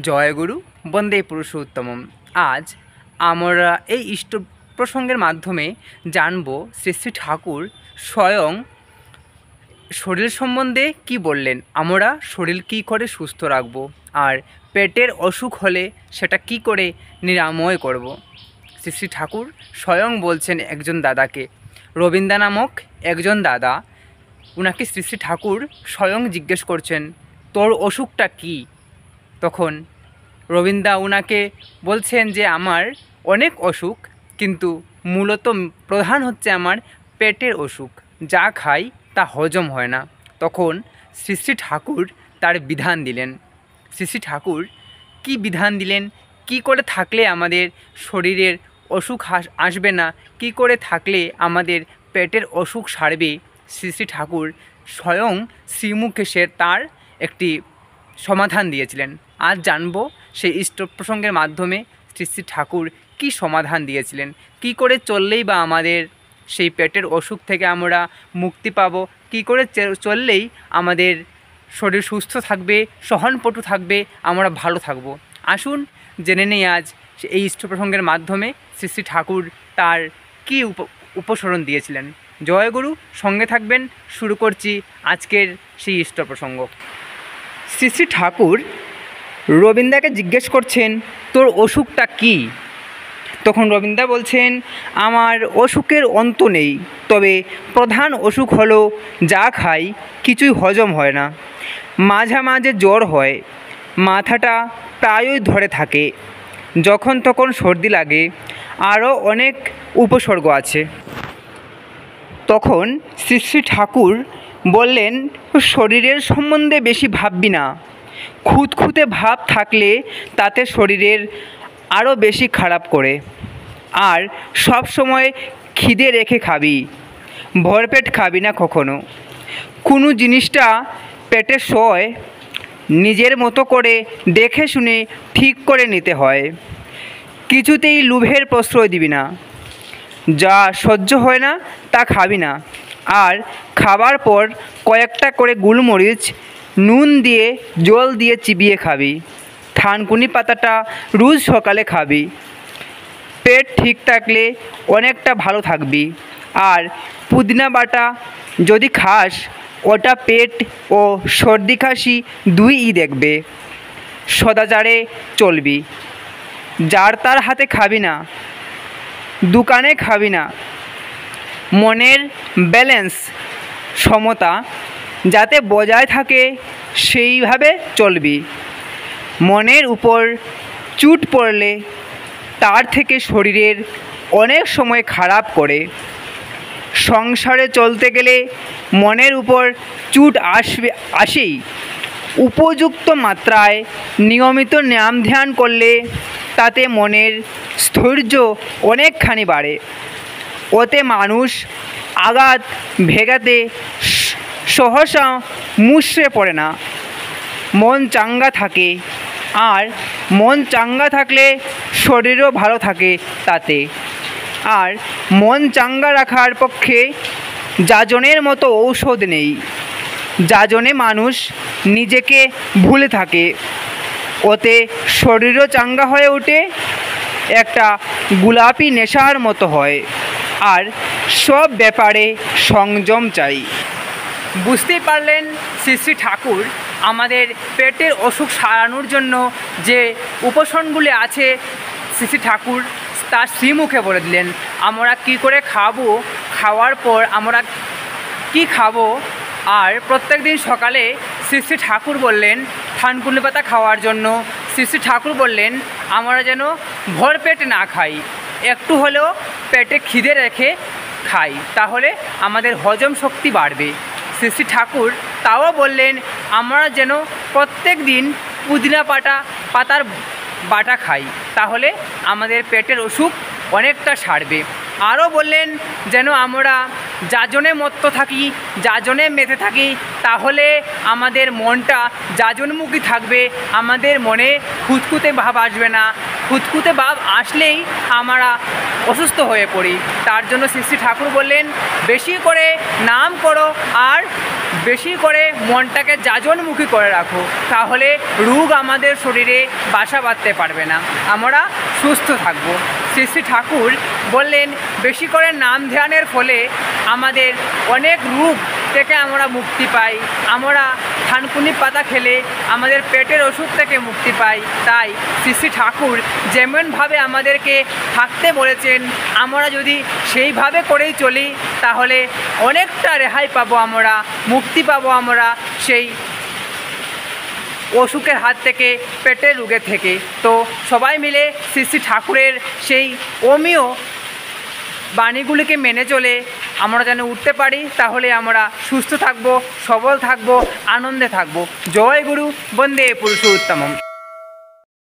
জয়গুরু বন্দে পুরুষোত্তমম। আজ আমরা এই ইষ্ট প্রসঙ্গের মাধ্যমে জানব শ্রী শ্রী ঠাকুর স্বয়ং শরীর সম্বন্ধে কি বললেন, আমরা শরীর কী করে সুস্থ রাখব, আর পেটের অসুখ হলে সেটা কি করে নিরাময় করব। শ্রী শ্রী ঠাকুর স্বয়ং বলছেন একজন দাদাকে, রবীন্দ্র নামক একজন দাদা, উনাকে শ্রী শ্রী ঠাকুর স্বয়ং জিজ্ঞেস করছেন, তোর অসুখটা কী? তখন রবীন্দ্র উনাকে বলছেন যে আমার অনেক অসুখ, কিন্তু মূলত প্রধান হচ্ছে আমার পেটের অসুখ, যা খাই তা হজম হয় না। তখন শ্রী শ্রী ঠাকুর তার বিধান দিলেন। শ্রী শ্রী ঠাকুর কী বিধান দিলেন, কি করে থাকলে আমাদের শরীরের অসুখ আসবে না, কি করে থাকলে আমাদের পেটের অসুখ সারবে, শ্রী শ্রী ঠাকুর স্বয়ং শ্রীমুখে সে তার একটি সমাধান দিয়েছিলেন। আজ জানবো সেই ইষ্ট প্রসঙ্গের মাধ্যমে শ্রী শ্রী ঠাকুর কী সমাধান দিয়েছিলেন, কি করে চললেই বা আমাদের সেই পেটের অসুখ থেকে আমরা মুক্তি পাব, কি করে চললেই আমাদের শরীর সুস্থ থাকবে, সহনপটু থাকবে, আমরা ভালো থাকব। আসুন জেনে নেই আজ এই ইষ্ট প্রসঙ্গের মাধ্যমে শ্রী শ্রী ঠাকুর তার কী উপসরণ দিয়েছিলেন। জয়গুরু, সঙ্গে থাকবেন, শুরু করছি আজকের সেই ইষ্ট প্রসঙ্গ। শ্রী শ্রী ঠাকুর রবীন্দ্রকে জিজ্ঞেস করছেন, তোর অসুখটা কী? তখন রবীন্দ্র বলছেন, আমার অসুখের অন্ত নেই, তবে প্রধান অসুখ হলো যা খাই কিছুই হজম হয় না, মাঝে মাঝে জ্বর হয়, মাথাটা প্রায়ই ধরে থাকে, যখন তখন সর্দি লাগে, আরও অনেক উপসর্গ আছে। তখন শ্রী শ্রী ঠাকুর বললেন, শরীরের সম্বন্ধে বেশি ভাববি না, খুঁতখুঁতে ভাব থাকলে তাতে শরীরের আরও বেশি খারাপ করে। আর সব সময় খিদে রেখে খাবি, ভরপেট খাবি না কখনো। কোনো জিনিসটা পেটে শোয় নিজের মতো করে দেখে শুনে ঠিক করে নিতে হয়, কিছুতেই লোভের প্রশ্রয় দিবি না, যা সহ্য হয় না তা খাবি না। আর খাবার পর কয়েকটা করে গোলমরিচ নুন দিয়ে জল দিয়ে চিবিয়ে খাবি। থানকুনি পাতাটা রোজ সকালে খাবি। পেট ঠিক থাকলে অনেকটা ভালো থাকবি। আর পুদিনা বাটা যদি খাস, ওটা পেট ও সর্দি কাশি দুইই দেখবে। সদাচারে চলবি, যার তার হাতে খাবি না, দোকানে খাবি না। মনের ব্যালেন্স, সমতা যাতে বজায় থাকে সেইভাবে চলবি। মনের উপর চোট পড়লে তার থেকে শরীরের অনেক সময় খারাপ করে। সংসারে চলতে গেলে মনের উপর চোট আসেই। উপযুক্ত মাত্রায় নিয়মিত নাম ধ্যান করলে তাতে মনের স্থৈর্য অনেকখানি বাড়ে। ওতে মানুষ আঘাত ভেগাতে সহসা মুষড়ে পড়ে না, মন চাঙ্গা থাকে। আর মন চাঙ্গা থাকলে শরীরও ভালো থাকে তাতে। আর মন চাঙ্গা রাখার পক্ষে যাজনের মতো ঔষধ নেই। যাজনে মানুষ নিজেকে ভুলে থাকে, ওতে শরীরও চাঙ্গা হয়ে ওঠে, একটা গোলাপি নেশার মতো হয়। আর সব ব্যাপারে সংযম চাই। বুঝতেই পারলেন শ্রী শ্রী ঠাকুর আমাদের পেটের অসুখ সারানোর জন্য যে উপসর্গগুলি আছে, শ্রী শ্রী ঠাকুর তার শ্রীমুখে বলে দিলেন। আমরা কি করে খাবো, খাওয়ার পর আমরা কি খাবো। আর প্রত্যেক দিন সকালে শ্রী শ্রী ঠাকুর বললেন থানকুনি পাতা খাওয়ার জন্য। শ্রী শ্রী ঠাকুর বললেন আমরা যেন ভরপেট না খাই, একটু হলেও পেটে খিদে রেখে খাই, তাহলে আমাদের হজম শক্তি বাড়বে। শ্রী শ্রী ঠাকুর তাও বললেন আমরা যেন প্রত্যেক দিন পুদিনা পাতার বাটা খাই, তাহলে আমাদের পেটের অসুখ অনেকটা সারবে। আরও বললেন যেন আমরা যাজনে মত্ত থাকি, যাজনে মেতে থাকি, তাহলে আমাদের মনটা যাজনমুখী থাকবে, আমাদের মনে খুঁতখুঁতে ভাব আসবে না। খুঁতখুঁতে ভাব আসলেই আমরা অসুস্থ হয়ে পড়ি। তার জন্য শ্রী শ্রী ঠাকুর বললেন বেশি করে নাম করো আর বেশি করে মনটাকে যাজনমুখী করে রাখো, তাহলে রোগ আমাদের শরীরে বাসা বাঁধতে পারবে না, আমরা সুস্থ থাকবো। শ্রী শ্রী ঠাকুর বললেন বেশি করে নাম ধ্যানের ফলে আমাদের অনেক রোগ থেকে আমরা মুক্তি পাই, আমরা থানকুনি পাতা খেলে আমাদের পেটের অসুখ থেকে মুক্তি পাই। তাই শ্রী শ্রী ঠাকুর যেমনভাবে আমাদেরকে থাকতে বলেছেন, আমরা যদি সেইভাবে করেই চলি তাহলে অনেকটা রেহাই পাবো, আমরা মুক্তি পাবো, আমরা সেই অসুখের হাত থেকে, পেটের রোগের থেকে। তো সবাই মিলে শ্রী শ্রী ঠাকুরের সেই অমীয় বাণীগুলিকে মেনে চলে আমরা যেন উঠতে পারি, তাহলে আমরা সুস্থ থাকবো, সবল থাকবো, আনন্দে থাকবো। জয় গুরু, বন্দে পুরুষোত্তমম।